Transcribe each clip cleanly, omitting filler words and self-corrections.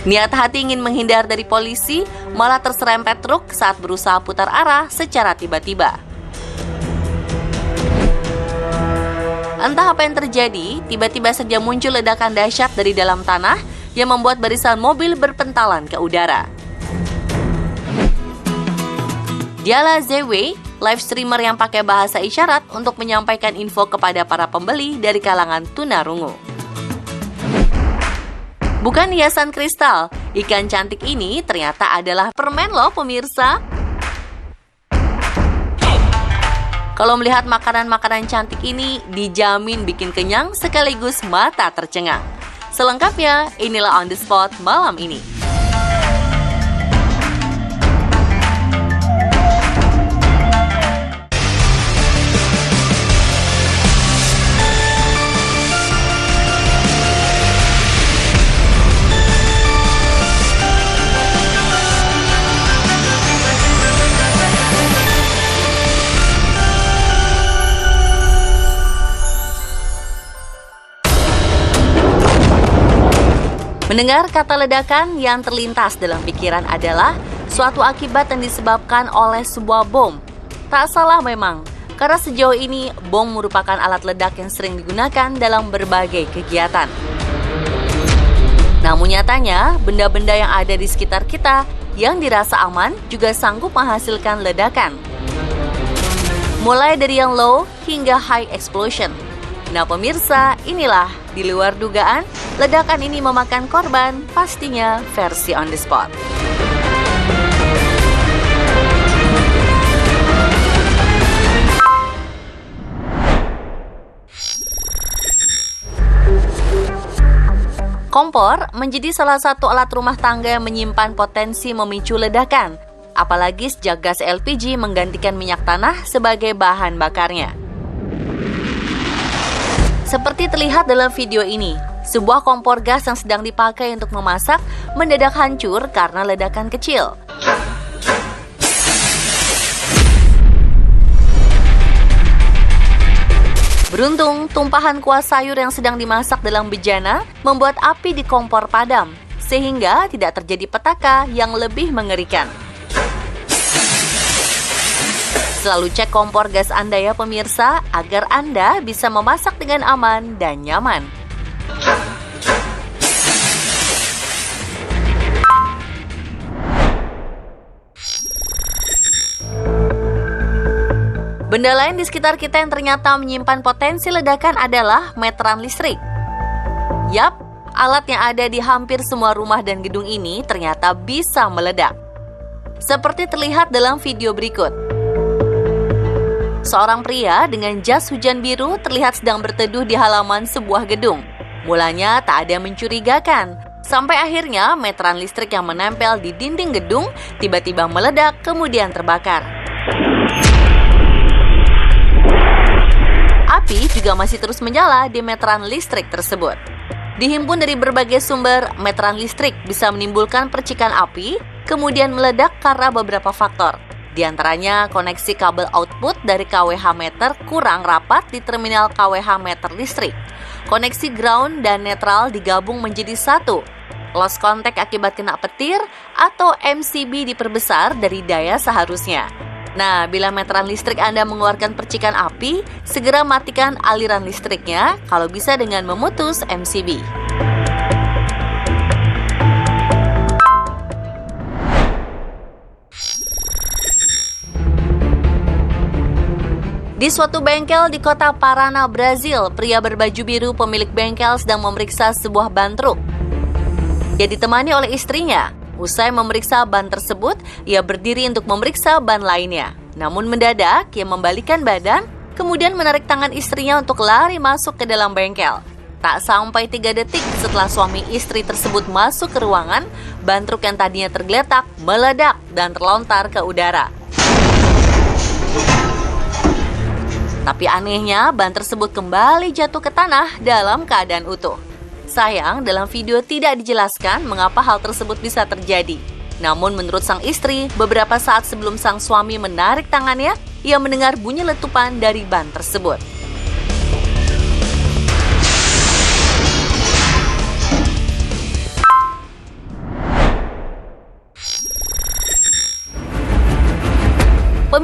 Niat hati ingin menghindar dari polisi, malah terserempet truk saat berusaha putar arah secara tiba-tiba. Entah apa yang terjadi, tiba-tiba saja muncul ledakan dahsyat dari dalam tanah yang membuat barisan mobil berpentalan ke udara. Dialah Zewei, live streamer yang pakai bahasa isyarat untuk menyampaikan info kepada para pembeli dari kalangan tunarungu. Bukan hiasan kristal, ikan cantik ini ternyata adalah permen loh pemirsa. Kalau melihat makanan-makanan cantik ini, dijamin bikin kenyang sekaligus mata tercengang. Selengkapnya, inilah On The Spot malam ini. Mendengar kata ledakan, yang terlintas dalam pikiran adalah suatu akibat yang disebabkan oleh sebuah bom. Tak salah memang, karena sejauh ini bom merupakan alat ledak yang sering digunakan dalam berbagai kegiatan. Namun nyatanya, benda-benda yang ada di sekitar kita yang dirasa aman juga sanggup menghasilkan ledakan. Mulai dari yang low hingga high explosion. Nah pemirsa, inilah di luar dugaan, ledakan ini memakan korban, pastinya versi On The Spot. Kompor menjadi salah satu alat rumah tangga yang menyimpan potensi memicu ledakan, apalagi sejak gas LPG menggantikan minyak tanah sebagai bahan bakarnya. Seperti terlihat dalam video ini, sebuah kompor gas yang sedang dipakai untuk memasak mendadak hancur karena ledakan kecil. Beruntung, tumpahan kuah sayur yang sedang dimasak dalam bejana membuat api di kompor padam, sehingga tidak terjadi petaka yang lebih mengerikan. Selalu cek kompor gas Anda ya pemirsa, agar Anda bisa memasak dengan aman dan nyaman. Benda lain di sekitar kita yang ternyata menyimpan potensi ledakan adalah meteran listrik. Yap, alat yang ada di hampir semua rumah dan gedung ini ternyata bisa meledak. Seperti terlihat dalam video berikut. Seorang pria dengan jas hujan biru terlihat sedang berteduh di halaman sebuah gedung. Mulanya tak ada yang mencurigakan, sampai akhirnya meteran listrik yang menempel di dinding gedung tiba-tiba meledak kemudian terbakar. Api juga masih terus menyala di meteran listrik tersebut. Dihimpun dari berbagai sumber, meteran listrik bisa menimbulkan percikan api, kemudian meledak karena beberapa faktor. Di antaranya koneksi kabel output dari KWH meter kurang rapat di terminal KWH meter listrik. Koneksi ground dan netral digabung menjadi satu. Lost contact akibat kena petir atau MCB diperbesar dari daya seharusnya. Nah, bila meteran listrik Anda mengeluarkan percikan api, segera matikan aliran listriknya, kalau bisa dengan memutus MCB. Di suatu bengkel di kota Paraná, Brazil, pria berbaju biru pemilik bengkel sedang memeriksa sebuah ban truk. Ia ditemani oleh istrinya. Usai memeriksa ban tersebut, ia berdiri untuk memeriksa ban lainnya. Namun mendadak, ia membalikkan badan, kemudian menarik tangan istrinya untuk lari masuk ke dalam bengkel. Tak sampai 3 detik setelah suami istri tersebut masuk ke ruangan, ban truk yang tadinya tergeletak meledak dan terlontar ke udara. Tapi anehnya, ban tersebut kembali jatuh ke tanah dalam keadaan utuh. Sayang, dalam video tidak dijelaskan mengapa hal tersebut bisa terjadi. Namun menurut sang istri, beberapa saat sebelum sang suami menarik tangannya, ia mendengar bunyi letupan dari ban tersebut.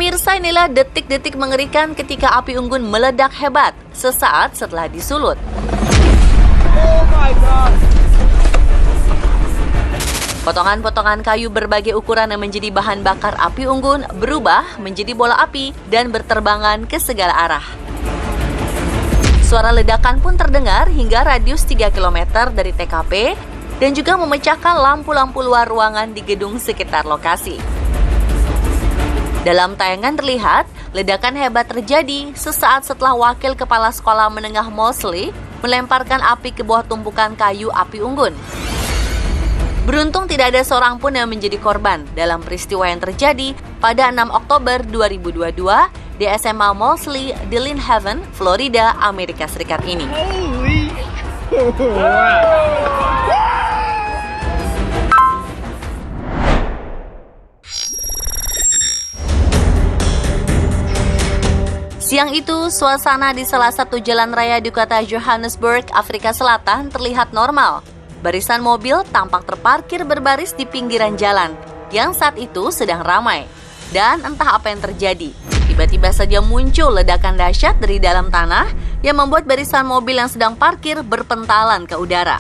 Pemirsa, inilah detik-detik mengerikan ketika api unggun meledak hebat sesaat setelah disulut. Oh my God! Potongan-potongan kayu berbagai ukuran yang menjadi bahan bakar api unggun berubah menjadi bola api dan berterbangan ke segala arah. Suara ledakan pun terdengar hingga radius 3 km dari TKP dan juga memecahkan lampu-lampu luar ruangan di gedung sekitar lokasi. Dalam tayangan terlihat, ledakan hebat terjadi sesaat setelah Wakil Kepala Sekolah Menengah Moseley melemparkan api ke bawah tumpukan kayu api unggun. Beruntung tidak ada seorang pun yang menjadi korban dalam peristiwa yang terjadi pada 6 Oktober 2022 di SMA Moseley di Lynn Haven, Florida, Amerika Serikat ini. Holy! Wow! Siang itu, suasana di salah satu jalan raya di kota Johannesburg, Afrika Selatan terlihat normal. Barisan mobil tampak terparkir berbaris di pinggiran jalan yang saat itu sedang ramai. Dan entah apa yang terjadi, tiba-tiba saja muncul ledakan dahsyat dari dalam tanah yang membuat barisan mobil yang sedang parkir berpentalan ke udara.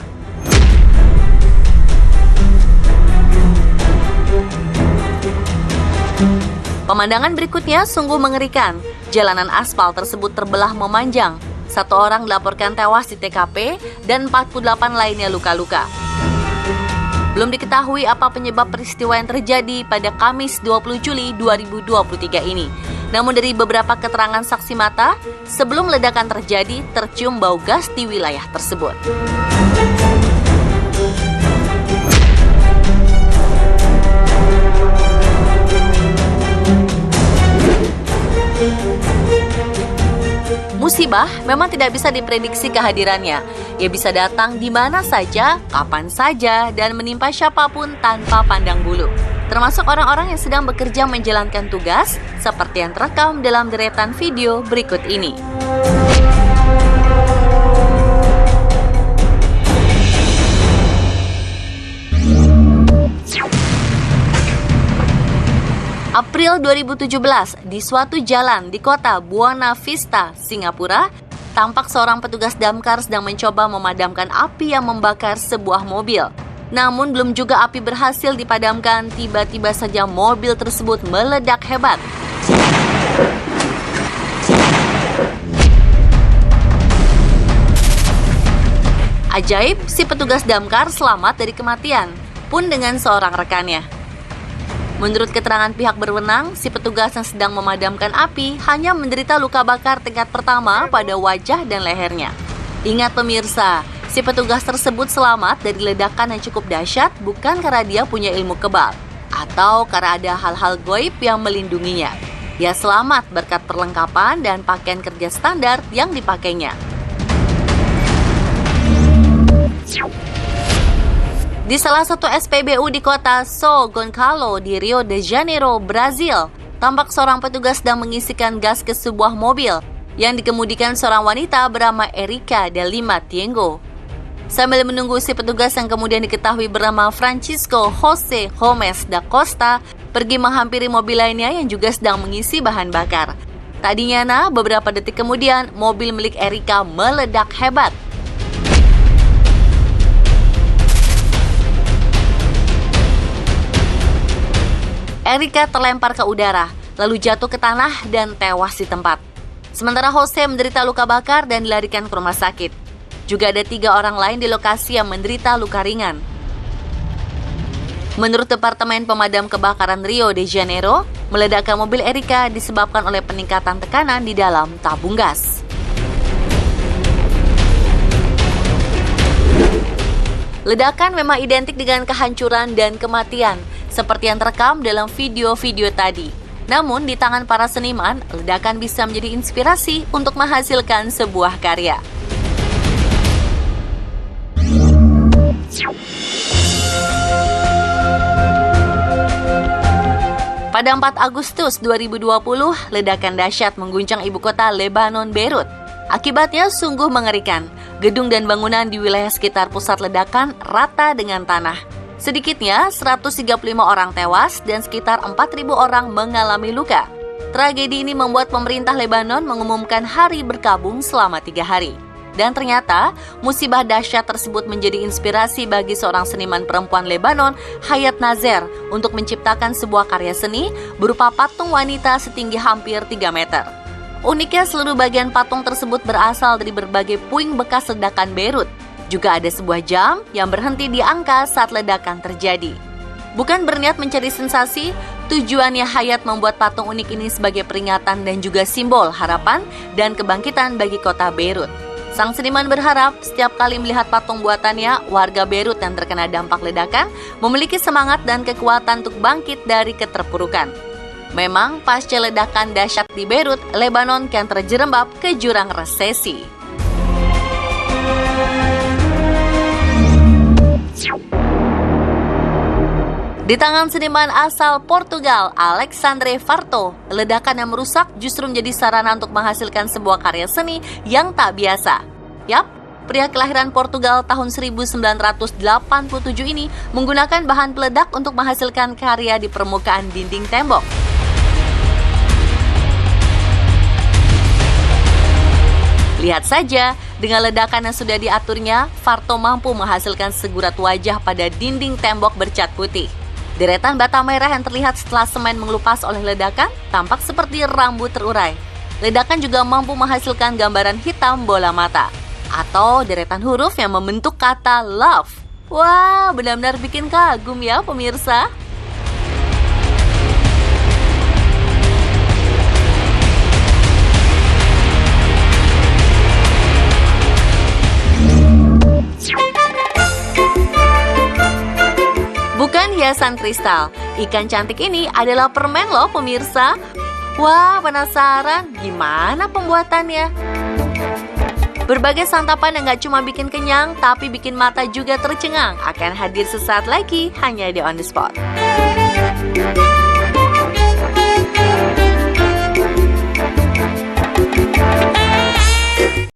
Pemandangan berikutnya sungguh mengerikan. Jalanan aspal tersebut terbelah memanjang. 1 orang dilaporkan tewas di TKP dan 48 lainnya luka-luka. Belum diketahui apa penyebab peristiwa yang terjadi pada Kamis 20 Juli 2023 ini. Namun dari beberapa keterangan saksi mata, sebelum ledakan terjadi tercium bau gas di wilayah tersebut. Musibah memang tidak bisa diprediksi kehadirannya. Ia bisa datang di mana saja, kapan saja, dan menimpa siapapun tanpa pandang bulu. Termasuk orang-orang yang sedang bekerja menjalankan tugas, seperti yang terekam dalam deretan video berikut ini. April 2017, di suatu jalan di kota Buona Vista, Singapura, tampak seorang petugas damkar sedang mencoba memadamkan api yang membakar sebuah mobil. Namun belum juga api berhasil dipadamkan, tiba-tiba saja mobil tersebut meledak hebat. Ajaib, si petugas damkar selamat dari kematian, pun dengan seorang rekannya. Menurut keterangan pihak berwenang, si petugas yang sedang memadamkan api hanya menderita luka bakar tingkat pertama pada wajah dan lehernya. Ingat pemirsa, si petugas tersebut selamat dari ledakan yang cukup dahsyat bukan karena dia punya ilmu kebal, atau karena ada hal-hal goib yang melindunginya. Ia selamat berkat perlengkapan dan pakaian kerja standar yang dipakainya. Di salah satu SPBU di kota São Gonçalo di Rio de Janeiro, Brazil, tampak seorang petugas sedang mengisikan gas ke sebuah mobil yang dikemudikan seorang wanita bernama Erika de Lima Tiengo. Sambil menunggu si petugas yang kemudian diketahui bernama Francisco José Gomes da Costa pergi menghampiri mobil lainnya yang juga sedang mengisi bahan bakar. Tadinya, beberapa detik kemudian, mobil milik Erika meledak hebat. Erika terlempar ke udara, lalu jatuh ke tanah dan tewas di tempat. Sementara Jose menderita luka bakar dan dilarikan ke rumah sakit. Juga ada 3 orang lain di lokasi yang menderita luka ringan. Menurut Departemen Pemadam Kebakaran Rio de Janeiro, meledaknya mobil Erika disebabkan oleh peningkatan tekanan di dalam tabung gas. Ledakan memang identik dengan kehancuran dan kematian, seperti yang terekam dalam video-video tadi. Namun, di tangan para seniman, ledakan bisa menjadi inspirasi untuk menghasilkan sebuah karya. Pada 4 Agustus 2020, ledakan dahsyat mengguncang ibu kota Lebanon, Beirut. Akibatnya sungguh mengerikan. Gedung dan bangunan di wilayah sekitar pusat ledakan rata dengan tanah. Sedikitnya 135 orang tewas dan sekitar 4.000 orang mengalami luka. Tragedi ini membuat pemerintah Lebanon mengumumkan hari berkabung selama 3 hari. Dan ternyata, musibah dahsyat tersebut menjadi inspirasi bagi seorang seniman perempuan Lebanon, Hayat Nazer, untuk menciptakan sebuah karya seni berupa patung wanita setinggi hampir 3 meter. Uniknya, seluruh bagian patung tersebut berasal dari berbagai puing bekas ledakan Beirut. Juga ada sebuah jam yang berhenti di angka saat ledakan terjadi. Bukan berniat mencari sensasi, tujuannya Hayat membuat patung unik ini sebagai peringatan dan juga simbol harapan dan kebangkitan bagi kota Beirut. Sang seniman berharap setiap kali melihat patung buatannya, warga Beirut yang terkena dampak ledakan memiliki semangat dan kekuatan untuk bangkit dari keterpurukan. Memang, pasca ledakan dahsyat di Beirut, Lebanon kian terjerembab ke jurang resesi. Di tangan seniman asal Portugal, Alexandre Farto, ledakan yang merusak justru menjadi sarana untuk menghasilkan sebuah karya seni yang tak biasa. Yap, pria kelahiran Portugal tahun 1987 ini menggunakan bahan peledak untuk menghasilkan karya di permukaan dinding tembok. Lihat saja, dengan ledakan yang sudah diaturnya, Farto mampu menghasilkan segurat wajah pada dinding tembok bercat putih. Deretan bata merah yang terlihat setelah semen mengelupas oleh ledakan tampak seperti rambut terurai. Ledakan juga mampu menghasilkan gambaran hitam bola mata atau deretan huruf yang membentuk kata love. Wah, benar-benar bikin kagum ya pemirsa. Bukan hiasan kristal, ikan cantik ini adalah permen loh pemirsa. Wah, penasaran gimana pembuatannya? Berbagai santapan yang gak cuma bikin kenyang, tapi bikin mata juga tercengang akan hadir sesaat lagi hanya di On The Spot.